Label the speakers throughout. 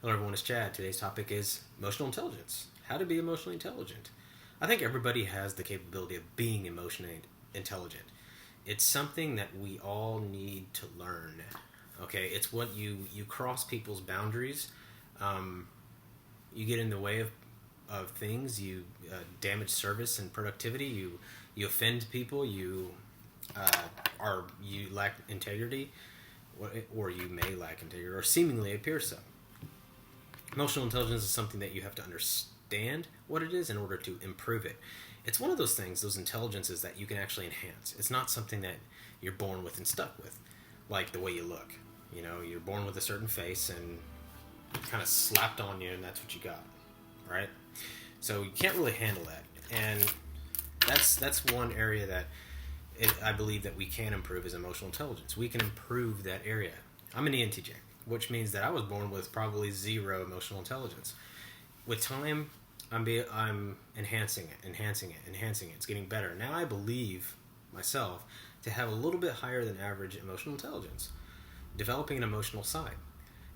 Speaker 1: Hello everyone, it's Chad. Today's topic is emotional intelligence. How to be emotionally intelligent. I think everybody has the capability of being emotionally intelligent. It's something that we all need to learn. Okay, it's what you cross people's boundaries. You get in the way of things. You damage service and productivity. You offend people. You lack integrity, or you may lack integrity, or seemingly appear so. Emotional intelligence is something that you have to understand what it is in order to improve it. It's one of those things, those intelligences that you can actually enhance. It's not something that you're born with and stuck with, like the way you look. You know, you're born with a certain face and kind of slapped on you, and that's what you got, right? So you can't really handle that, and that's one area that I believe that we can improve is emotional intelligence. We can improve that area. I'm an ENTJ, which means that I was born with probably zero emotional intelligence. With time, I'm enhancing it. It's getting better. Now I believe myself to have a little bit higher than average emotional intelligence, developing an emotional side.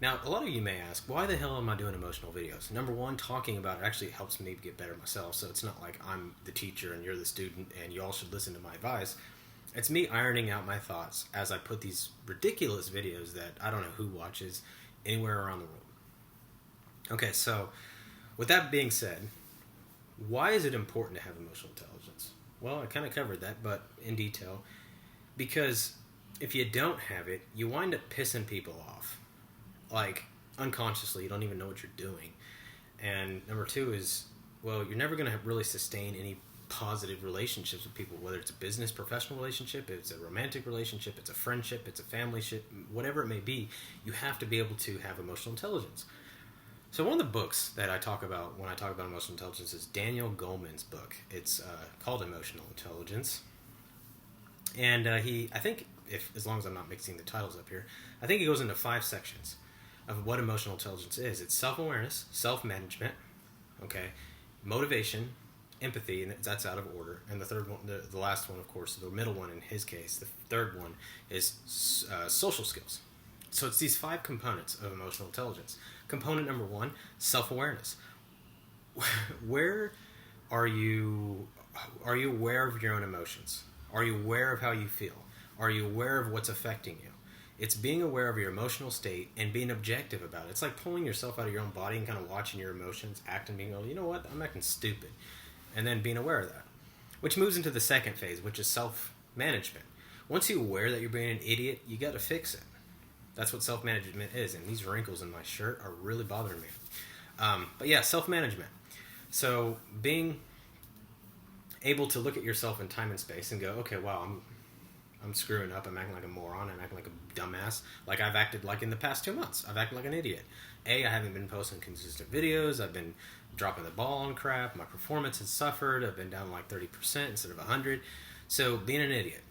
Speaker 1: Now, a lot of you may ask, why the hell am I doing emotional videos? Number one, talking about it actually helps me get better myself, so it's not like I'm the teacher and you're the student and you all should listen to my advice. It's me ironing out my thoughts as I put these ridiculous videos that I don't know who watches anywhere around the world. Okay, so with that being said, why is it important to have emotional intelligence? Well, I kind of covered that, but in detail. Because if you don't have it, you wind up pissing people off. Like, unconsciously, you don't even know what you're doing. And number two is, well, you're never going to really sustain any positive relationships with people, whether it's a business, professional relationship, it's a romantic relationship, it's a friendship, it's a family ship, whatever it may be, you have to be able to have emotional intelligence. So one of the books that I talk about when I talk about emotional intelligence is Daniel Goleman's book. It's called Emotional Intelligence. And I think, as long as I'm not mixing the titles up here, I think he goes into 5 sections of what emotional intelligence is. It's self-awareness, self-management, okay, motivation, empathy, and that's out of order. And the third one, the last one, of course, the middle one in his case, the third one is social skills. So it's these 5 components of emotional intelligence. Component number 1, self-awareness. Where are you aware of your own emotions? Are you aware of how you feel? Are you aware of what's affecting you? It's being aware of your emotional state and being objective about it. It's like pulling yourself out of your own body and kind of watching your emotions act and being, oh, you know what, I'm acting stupid. And then being aware of that. Which moves into the second phase, which is self-management. Once you're aware that you're being an idiot, you got to fix it. That's what self-management is. And these wrinkles in my shirt are really bothering me. But yeah, self-management. So being able to look at yourself in time and space and go, okay, wow, I'm screwing up. I'm acting like a moron. I'm acting like a dumbass. Like I've acted like in the past 2 months. I've acted like an idiot. I haven't been posting consistent videos. I've been dropping the ball on crap. My performance has suffered. I've been down like 30% instead of 100. So being an idiot,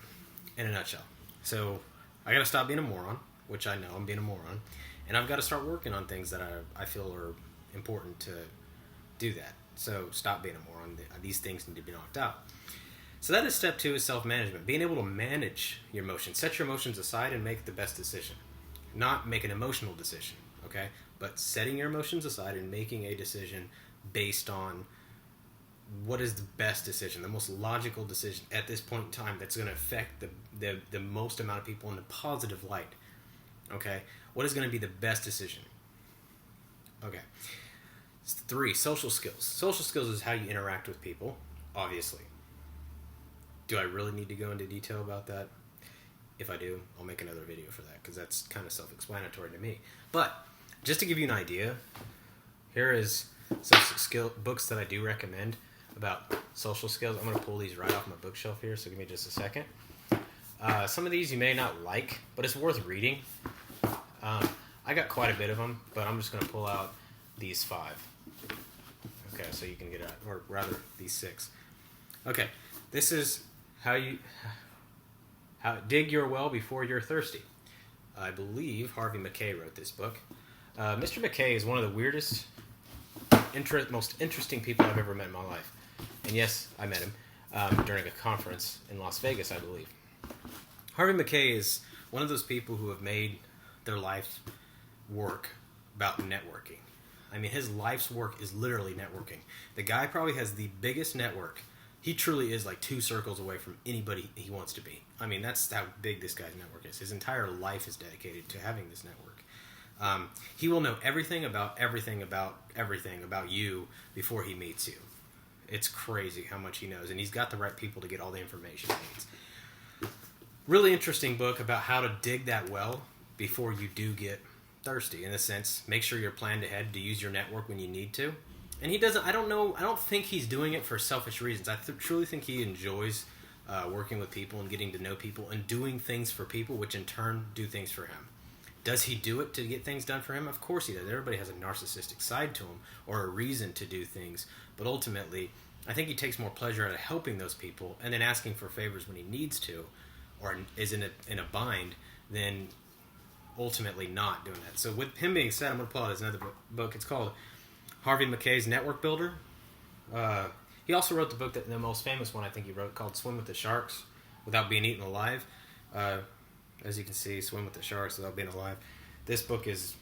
Speaker 1: in a nutshell. So I got to stop being a moron, which I know I'm being a moron. And I've got to start working on things that I feel are important to do that. So stop being a moron. These things need to be knocked out. So that is step 2 is self-management. Being able to manage your emotions. Set your emotions aside and make the best decision. Not make an emotional decision, okay? But setting your emotions aside and making a decision based on what is the best decision, the most logical decision at this point in time that's going to affect the most amount of people in a positive light, okay? What is going to be the best decision? Okay. 3, social skills. Social skills is how you interact with people, obviously. Do I really need to go into detail about that? If I do, I'll make another video for that because that's kind of self-explanatory to me. But just to give you an idea, here is some books that I do recommend about social skills. I'm going to pull these right off my bookshelf here, so give me just a second. Some of these you may not like, but it's worth reading. I got quite a bit of them, but I'm just going to pull out these 5. Okay, so you can get out, or rather, these 6. Okay, this is how dig your well before you're thirsty. I believe Harvey Mackay wrote this book. Mr. Mackay is one of the weirdest, most interesting people I've ever met in my life. And yes, I met him during a conference in Las Vegas, I believe. Harvey Mackay is one of those people who have made their life work about networking. I mean, his life's work is literally networking. The guy probably has the biggest network. He truly is like 2 circles away from anybody he wants to be. I mean, that's how big this guy's network is. His entire life is dedicated to having this network. He will know everything about you before he meets you. It's crazy how much he knows, and he's got the right people to get all the information he needs. Really interesting book about how to dig that well before you do get thirsty. In a sense, make sure you're planned ahead to use your network when you need to. And he doesn't. I don't think he's doing it for selfish reasons. I truly think he enjoys working with people and getting to know people and doing things for people, which in turn do things for him. Does he do it to get things done for him? Of course he does. Everybody has a narcissistic side to him or a reason to do things. But ultimately, I think he takes more pleasure out of helping those people and then asking for favors when he needs to or is in a bind than ultimately not doing that. So with him being said, I'm going to pull out his another book. It's called Harvey Mackay's Network Builder. He also wrote the book, the most famous one I think he wrote, called Swim with the Sharks Without Being Eaten Alive. As you can see, Swim with the Sharks Without Being Alive. This book is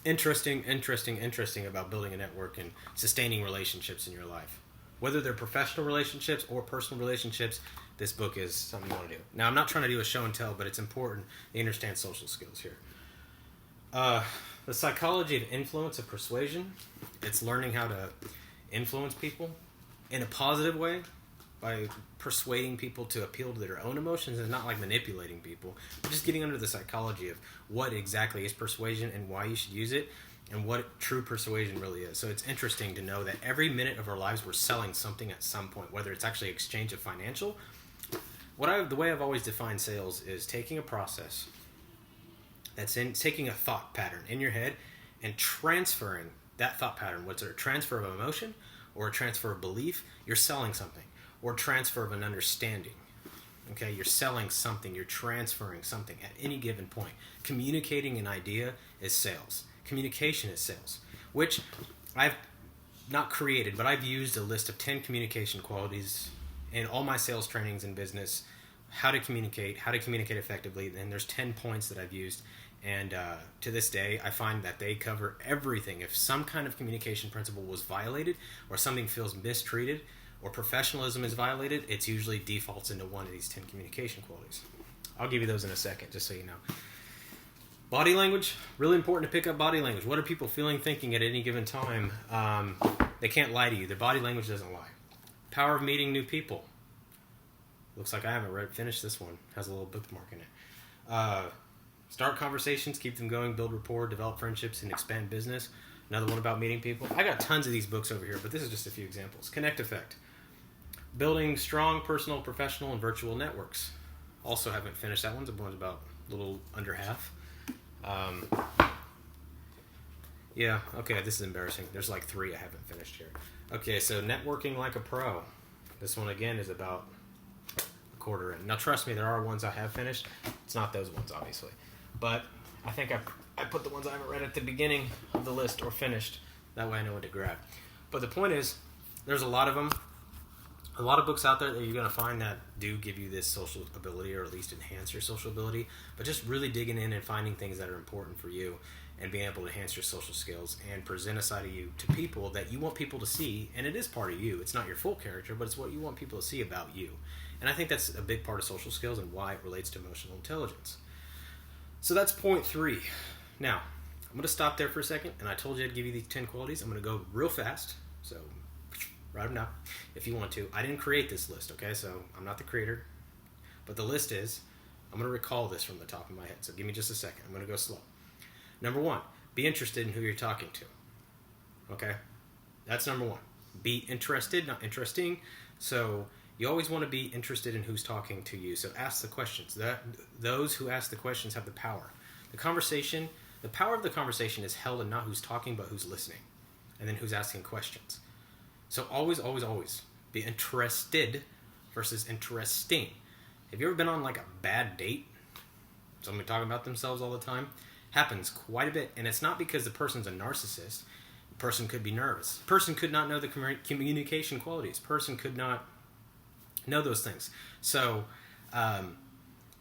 Speaker 1: interesting about building a network and sustaining relationships in your life. Whether they're professional relationships or personal relationships, this book is something you want to do. Now, I'm not trying to do a show and tell, but it's important to understand social skills here. The Psychology of Influence of Persuasion. It's learning how to influence people in a positive way by persuading people to appeal to their own emotions and not like manipulating people, but just getting under the psychology of what exactly is persuasion and why you should use it and what true persuasion really is. So it's interesting to know that every minute of our lives we're selling something at some point, whether it's actually exchange of financial. The way I've always defined sales is taking a process taking a thought pattern in your head and transferring that thought pattern, whether it's a transfer of emotion or a transfer of belief, you're selling something, or transfer of an understanding. Okay, you're selling something, you're transferring something at any given point. Communicating an idea is sales. Communication is sales, which I've not created, but I've used a list of 10 communication qualities in all my sales trainings in business, how to communicate effectively, and there's 10 points that I've used. And to this day, I find that they cover everything. If some kind of communication principle was violated or something feels mistreated or professionalism is violated, it's usually defaults into one of these 10 communication qualities. I'll give you those in a second, just so you know. Body language, really important to pick up body language. What are people feeling, thinking at any given time? They can't lie to you. Their body language doesn't lie. Power of meeting new people. Looks like I haven't finished this one. Has a little bookmark in it. Start conversations, keep them going, build rapport, develop friendships, and expand business. Another one about meeting people. I got tons of these books over here, but this is just a few examples. Connect Effect. Building strong personal, professional, and virtual networks. Also haven't finished that one. The one's about a little under half. Yeah, okay, this is embarrassing. There's like 3 I haven't finished here. Okay, so Networking Like a Pro. This one, again, is about a quarter in. Now, trust me, there are ones I have finished. It's not those ones, obviously. But I think I put the ones I haven't read at the beginning of the list or finished. That way I know what to grab. But the point is, there's a lot of them. A lot of books out there that you're going to find that do give you this social ability, or at least enhance your social ability. But just really digging in and finding things that are important for you and being able to enhance your social skills and present a side of you to people that you want people to see. And it is part of you. It's not your full character, but it's what you want people to see about you. And I think that's a big part of social skills and why it relates to emotional intelligence. So that's point 3. Now, I'm going to stop there for a second. And I told you I'd give you these 10 qualities. I'm going to go real fast. So write them down if you want to. I didn't create this list, okay? So I'm not the creator. But the list is, I'm going to recall this from the top of my head. So give me just a second. I'm going to go slow. Number 1, be interested in who you're talking to. Okay? That's number 1. Be interested, not interesting. So you always want to be interested in who's talking to you. So ask the questions. Those who ask the questions have the power. The power of the conversation is held in not who's talking, but who's listening. And then who's asking questions. So always, always, always be interested versus interesting. Have you ever been on like a bad date? Somebody talking about themselves all the time? Happens quite a bit. And it's not because the person's a narcissist. The person could be nervous. The person could not know the communication qualities. The person could not know those things. So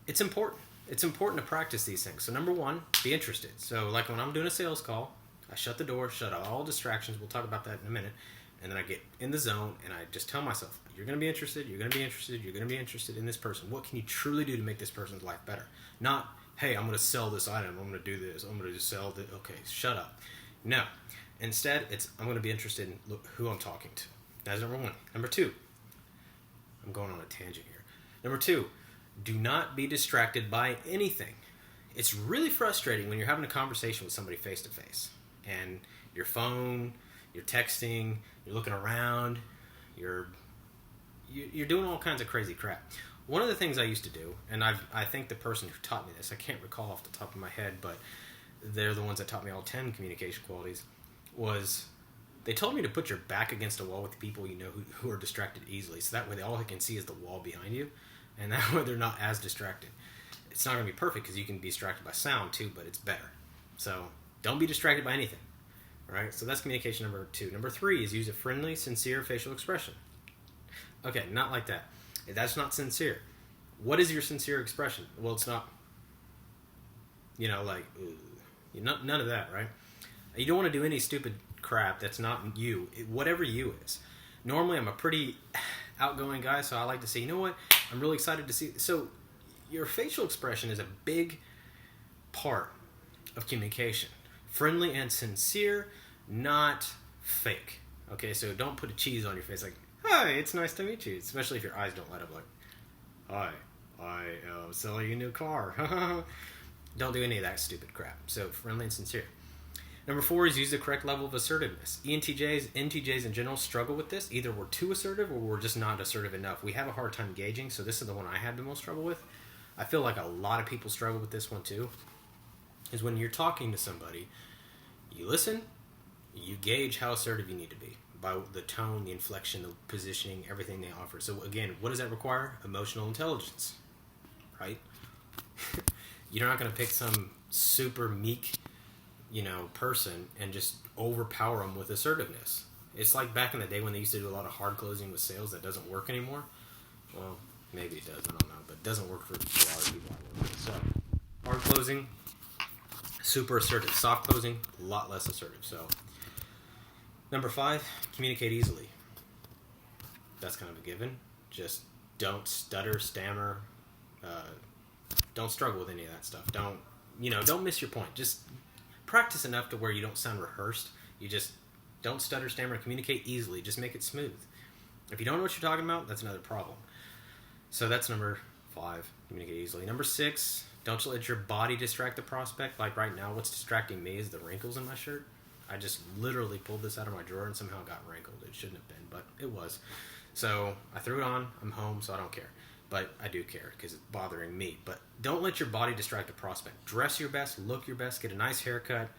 Speaker 1: it's important. it's important to practice these things. So number one, be interested. So like when I'm doing a sales call, I shut the door, shut out all distractions. We'll talk about that in a minute. And then I get in the zone and I just tell myself, you're going to be interested, you're going to be interested, you're going to be interested in this person. What can you truly do to make this person's life better? Not, hey, I'm going to sell this item, I'm going to do this, I'm going to just sell this. Okay, shut up. No. Instead, it's I'm going to be interested in who I'm talking to. That's number one. Number two, I'm going on a tangent here. Number two, do not be distracted by anything. It's really frustrating when you're having a conversation with somebody face to face and your phone, you're texting, you're looking around, you're doing all kinds of crazy crap. One of the things I used to do, and I think the person who taught me this, I can't recall off the top of my head, but they're the ones that taught me all 10 communication qualities, was they told me to put your back against a wall with the people you know who are distracted easily. So that way all they can see is the wall behind you, and that way they're not as distracted. It's not going to be perfect because you can be distracted by sound too, but it's better. So don't be distracted by anything. All right? So that's communication number two. Number three is use a friendly, sincere facial expression. Okay, not like that. That's not sincere. What is your sincere expression? Well, it's not, like, none of that, right? You don't want to do any stupid crap that's not you, whatever you is. Normally, I'm a pretty outgoing guy, so I like to say, you know what? I'm really excited to see. So your facial expression is a big part of communication. Friendly and sincere, not fake. Okay, so don't put a cheese on your face like, hi, it's nice to meet you. Especially if your eyes don't light up like, hi, I am selling you a new car. Don't do any of that stupid crap. So friendly and sincere. Number four is use the correct level of assertiveness. NTJs in general struggle with this. Either we're too assertive or we're just not assertive enough. We have a hard time gauging, so this is the one I had the most trouble with. I feel like a lot of people struggle with this one too. Is when you're talking to somebody, you listen, you gauge how assertive you need to be by the tone, the inflection, the positioning, everything they offer. So again, what does that require? Emotional intelligence, right? You're not going to pick some super meek, person and just overpower them with assertiveness. It's like back in the day when they used to do a lot of hard closing with sales that doesn't work anymore. Well, maybe it does, I don't know, but it doesn't work for a lot of people I work with. So, hard closing, super assertive. Soft closing, a lot less assertive. So, number five, communicate easily. That's kind of a given. Just don't stutter, stammer. Don't struggle with any of that stuff. Don't miss your point. Just practice enough to where you don't sound rehearsed. You just don't stutter, stammer, communicate easily. Just make it smooth. If you don't know what you're talking about, that's another problem. So that's number five, communicate easily. Number six, don't let your body distract the prospect. Like right now, what's distracting me is the wrinkles in my shirt. I just literally pulled this out of my drawer and somehow got wrinkled. It shouldn't have been, but it was. So I threw it on. I'm home, so I don't care. But I do care because it's bothering me. But don't let your body distract the prospect. Dress your best, look your best, get a nice haircut.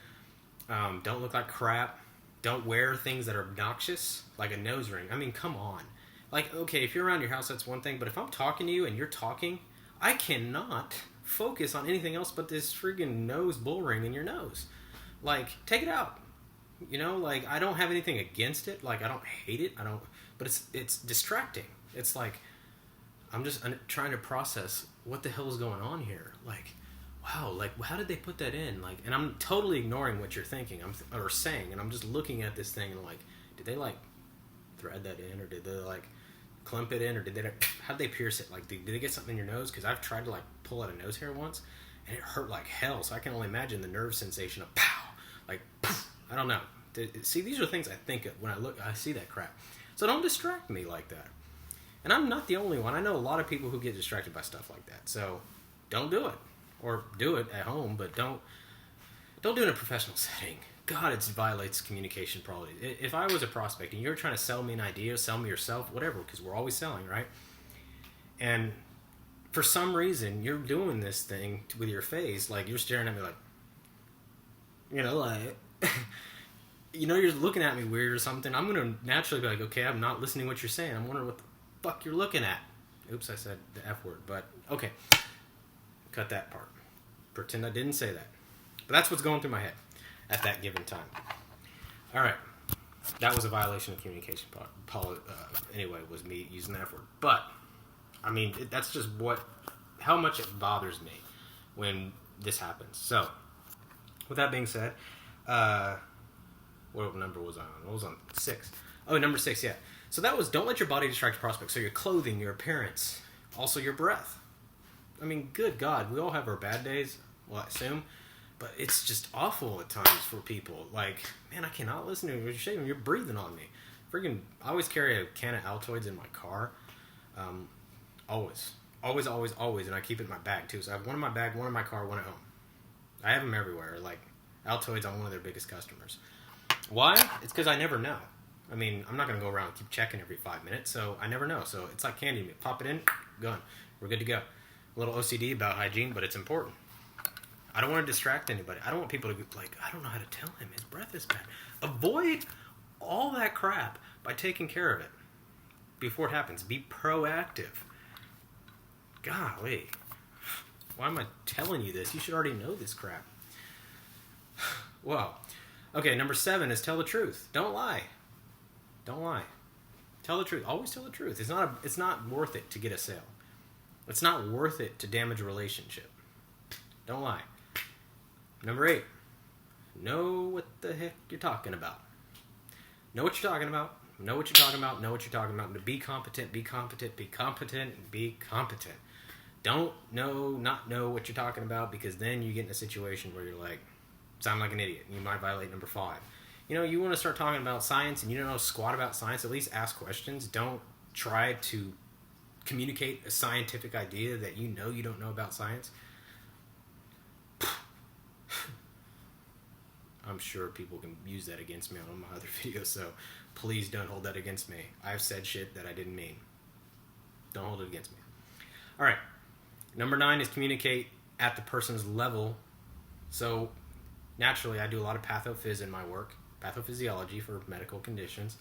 Speaker 1: Don't look like crap. Don't wear things that are obnoxious, like a nose ring. I mean, come on. Like, okay, if you're around your house, that's one thing. But if I'm talking to you and you're talking, I cannot focus on anything else but this friggin' nose bull ring in your nose. Like, take it out. I don't have anything against it. Like, I don't hate it. But it's distracting. It's like, I'm just trying to process what the hell is going on here. Like, wow, like, how did they put that in? Like, and I'm totally ignoring what you're thinking or saying, and I'm just looking at this thing and like, did they like thread that in, or did they like clump it in, or did they? How'd they pierce it? Like, did they get something in your nose? Because I've tried to like pull out a nose hair once, and it hurt like hell. So I can only imagine the nerve sensation of pow, like, poof. I don't know. See, these are things I think of when I see that crap. So don't distract me like that. And I'm not the only one. I know a lot of people who get distracted by stuff like that. So don't do it. Or do it at home, but don't do it in a professional setting. God, it violates communication probably. If I was a prospect and you're trying to sell me an idea, sell me yourself, whatever, because we're always selling, right? And for some reason, you're doing this thing with your face, like you're staring at me like, you're looking at me weird or something. I'm going to naturally be like, okay, I'm not listening to what you're saying. I'm wondering what the fuck you're looking at. Oops, I said the F word, but okay. Cut that part. Pretend I didn't say that. But that's what's going through my head at that given time. All right. That was a violation of communication. Anyway, was me using the F word. But, I mean, that's just how much it bothers me. when this happens. So, with that being said, what number was I on? I was on 6. Oh, number 6, yeah. So that was, don't let your body distract your prospects. So your clothing, your appearance, also your breath. I mean, good God, we all have our bad days, well, I assume, but it's just awful at times for people. Like, man, I cannot listen to you. You're shaving, you're breathing on me. Freaking, I always carry a can of Altoids in my car. Always, and I keep it in my bag too. So I have one in my bag, one in my car, one at home. I have them everywhere. Like, Altoids, I'm one of their biggest customers. Why? It's because I never know. I mean, I'm not going to go around and keep checking every 5 minutes, so I never know. So it's like candy to me. Pop it in, gone. We're good to go. A little OCD about hygiene, but it's important. I don't want to distract anybody. I don't want people to be like, I don't know how to tell him his breath is bad. Avoid all that crap by taking care of it before it happens. Be proactive. Golly. Why am I telling you this? You should already know this crap. Well, okay, number 7 is tell the truth. Don't lie. Don't lie. Tell the truth. Always tell the truth. It's not worth it to get a sale. It's not worth it to damage a relationship. Don't lie. Number 8. Know what the heck you're talking about. Know what you're talking about. Know what you're talking about. Know what you're talking about. Be competent. Be competent. Be competent. Be competent. Don't not know what you're talking about, because then you get in a situation where you're like, sound like an idiot. You might violate number 5. You know, you want to start talking about science and you don't know squat about science, at least ask questions. Don't try to communicate a scientific idea that you don't know about science. I'm sure people can use that against me on my other videos, so please don't hold that against me. I've said shit that I didn't mean. Don't hold it against me. All right. Number 9 is communicate at the person's level. So naturally, I do a lot of pathophys in my work, pathophysiology for medical conditions.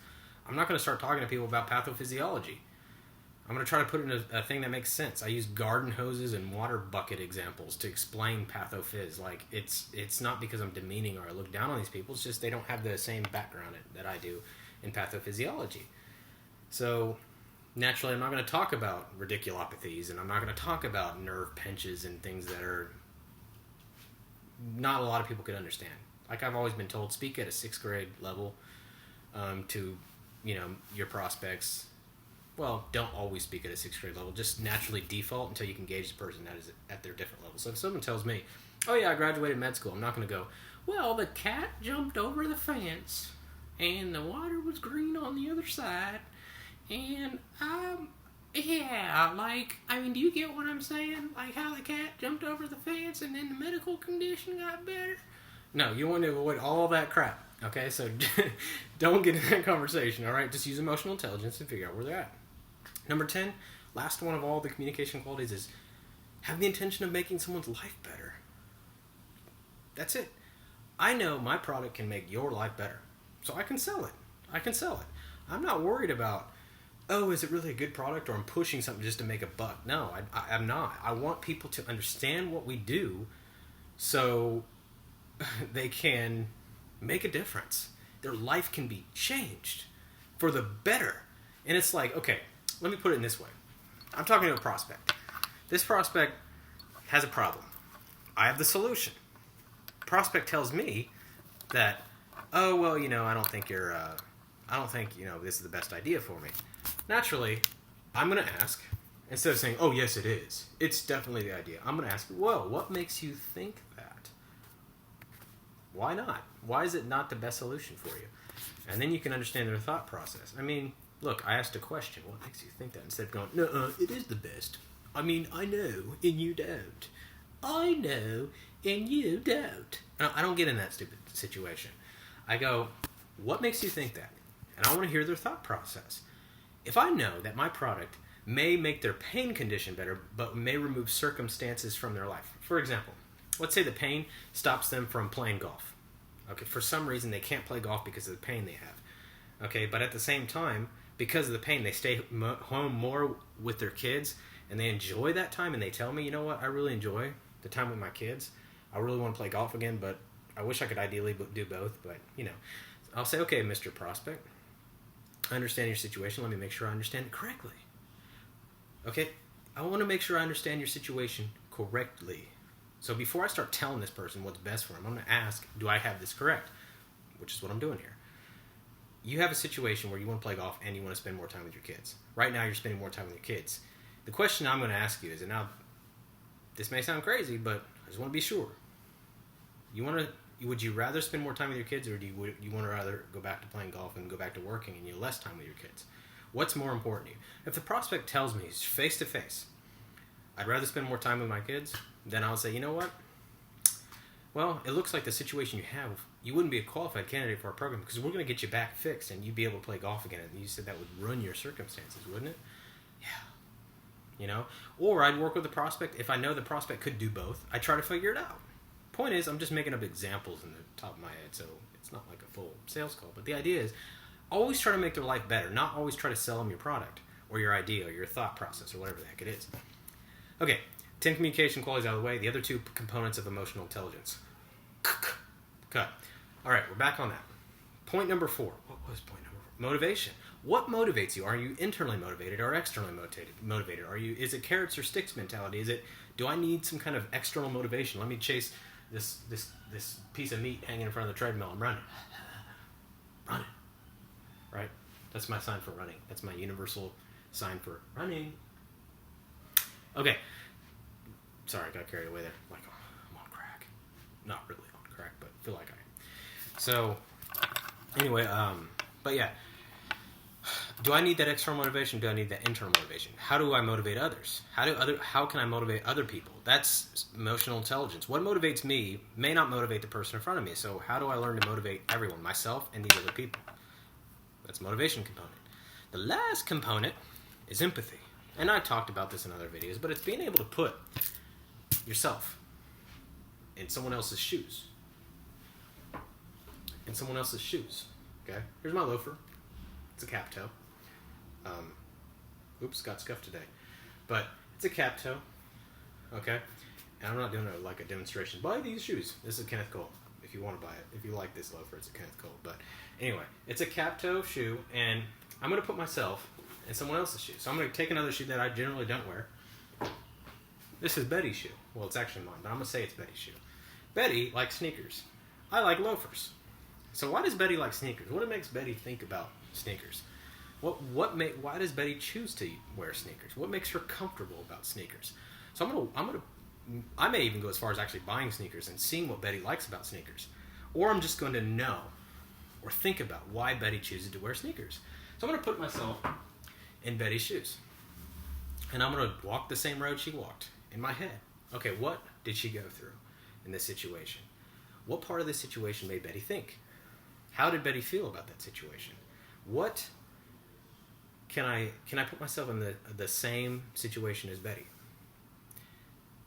Speaker 1: I'm not going to start talking to people about pathophysiology. I'm going to try to put it in a thing that makes sense. I use garden hoses and water bucket examples to explain pathophys. Like, it's not because I'm demeaning or I look down on these people. It's just they don't have the same background that I do in pathophysiology. So naturally, I'm not going to talk about radiculopathies, and I'm not going to talk about nerve pinches and things that are not a lot of people could understand. Like I've always been told, speak at a 6th grade level to, your prospects. Well, don't always speak at a 6th grade level. Just naturally default until you can gauge the person that is at their different levels. So if someone tells me, oh yeah, I graduated med school, I'm not going to go, well, the cat jumped over the fence and the water was green on the other side. And, do you get what I'm saying? Like how the cat jumped over the fence and then the medical condition got better? No, you want to avoid all that crap, okay? So don't get in that conversation, all right? Just use emotional intelligence and figure out where they're at. Number 10, last one of all the communication qualities is have the intention of making someone's life better. That's it. I know my product can make your life better, so I can sell it. I'm not worried about, oh, is it really a good product, or I'm pushing something just to make a buck. No, I'm not. I want people to understand what we do so they can make a difference. Their life can be changed for the better. And it's like, okay, let me put it in this way. I'm talking to a prospect. This prospect has a problem. I have the solution. Prospect tells me that, oh, well, I don't think this is the best idea for me. Naturally, I'm going to ask, instead of saying, oh, yes, it is. It's definitely the idea. I'm going to ask, well, what makes you think that? Why not? Why is it not the best solution for you? And then you can understand their thought process. I mean, look, I asked a question. What makes you think that? Instead of going, no, it is the best. I mean, I know, and you don't. I know, and you don't. I don't get in that stupid situation. I go, what makes you think that? And I want to hear their thought process. If I know that my product may make their pain condition better, but may remove circumstances from their life. For example, let's say the pain stops them from playing golf. Okay, for some reason they can't play golf because of the pain they have. Okay, but at the same time, because of the pain, they stay home more with their kids, and they enjoy that time, and they tell me, you know what, I really enjoy the time with my kids. I really want to play golf again, but I wish I could ideally do both, but, I'll say, okay, Mr. Prospect, I understand your situation. Let me make sure I understand it correctly. Okay? I want to make sure I understand your situation correctly. So before I start telling this person what's best for him, I'm going to ask, do I have this correct? Which is what I'm doing here. You have a situation where you want to play golf and you want to spend more time with your kids. Right now, you're spending more time with your kids. The question I'm going to ask you is, and now this may sound crazy, but I just want to be sure. Would you rather spend more time with your kids, or would you want to rather go back to playing golf and go back to working and you have less time with your kids? What's more important to you? If the prospect tells me face to face, I'd rather spend more time with my kids, then I'll say, you know what? Well, it looks like the situation you have, you wouldn't be a qualified candidate for our program because we're going to get you back fixed and you'd be able to play golf again. And you said that would ruin your circumstances, wouldn't it? Yeah. Or I'd work with the prospect. If I know the prospect could do both, I try to figure it out. Point is, I'm just making up examples in the top of my head, so it's not like a full sales call. But the idea is, always try to make their life better, not always try to sell them your product or your idea or your thought process or whatever the heck it is. Okay, 10 communication qualities out of the way. The other 2 components of emotional intelligence. Cut. All right, we're back on that. Point number 4. What was point number 4? Motivation. What motivates you? Are you internally motivated or externally motivated? Is it carrots or sticks mentality? Do I need some kind of external motivation? Let me chase this piece of meat hanging in front of the treadmill. I'm running. Right? That's my sign for running. That's my universal sign for running. Okay. Sorry, I got carried away there. Like, I'm on crack. Not really on crack, but feel like I am. So, anyway, but yeah. Do I need that external motivation? Do I need that internal motivation? How do I motivate others? How can I motivate other people? That's emotional intelligence. What motivates me may not motivate the person in front of me. So how do I learn to motivate everyone, myself and these other people? That's motivation component. The last component is empathy. And I talked about this in other videos, but it's being able to put yourself in someone else's shoes. Okay? Here's my loafer. It's a cap toe. Got scuffed today. But it's a cap toe. Okay? And I'm not doing a demonstration. Buy these shoes. This is Kenneth Cole. If you want to buy it. If you like this loafer, it's a Kenneth Cole. But anyway, it's a cap toe shoe, and I'm going to put myself in someone else's shoe. So I'm going to take another shoe that I generally don't wear. This is Betty's shoe. Well, it's actually mine, but I'm going to say it's Betty's shoe. Betty likes sneakers. I like loafers. So why does Betty like sneakers? What makes Betty think about sneakers? Why does Betty choose to wear sneakers? What makes her comfortable about sneakers? So I may even go as far as actually buying sneakers and seeing what Betty likes about sneakers. Or I'm just going to know or think about why Betty chooses to wear sneakers. So I'm going to put myself in Betty's shoes. And I'm going to walk the same road she walked in my head. Okay, what did she go through in this situation? What part of this situation made Betty think? How did Betty feel about that situation? What can I put myself in the same situation as Betty?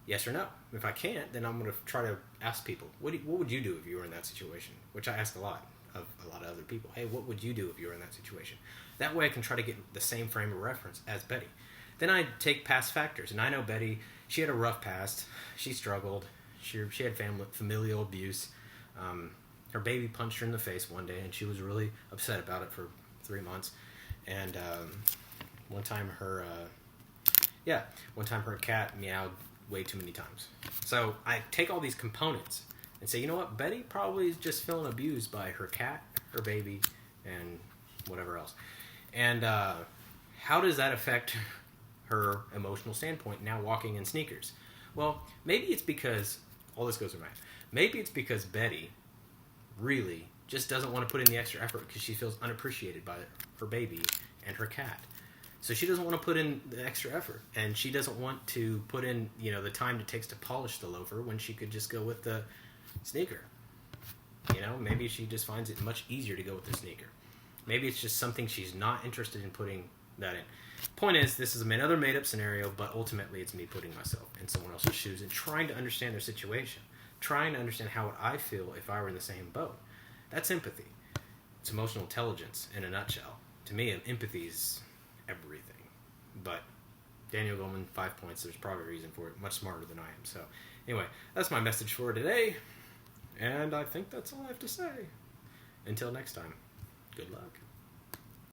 Speaker 1: Yes or no? If I can't, then I'm going to try to ask people, what would you do if you were in that situation? Which I ask a lot of other people. Hey, what would you do if you were in that situation? That way I can try to get the same frame of reference as Betty. Then I take past factors. And I know Betty, she had a rough past. She struggled. She had familial abuse. Her baby punched her in the face one day, and she was really upset about it for 3 months. And one time her cat meowed way too many times. So I take all these components and say, you know what, Betty probably is just feeling abused by her cat, her baby, and whatever else. And how does that affect her emotional standpoint now walking in sneakers? Well, maybe it's because, all this goes in my head, maybe it's because Betty really just doesn't want to put in the extra effort because she feels unappreciated by her baby and her cat. So she doesn't want to put in the extra effort, and she doesn't want to put in, the time it takes to polish the loafer when she could just go with the sneaker. Maybe she just finds it much easier to go with the sneaker. Maybe it's just something she's not interested in putting that in. Point is, this is another made-up scenario, but ultimately it's me putting myself in someone else's shoes and trying to understand their situation, trying to understand how would I feel if I were in the same boat. That's empathy. It's emotional intelligence in a nutshell. To me, empathy is everything. But Daniel Goleman, 5 points. There's probably a reason for it. Much smarter than I am. So anyway, that's my message for today. And I think that's all I have to say. Until next time, good luck.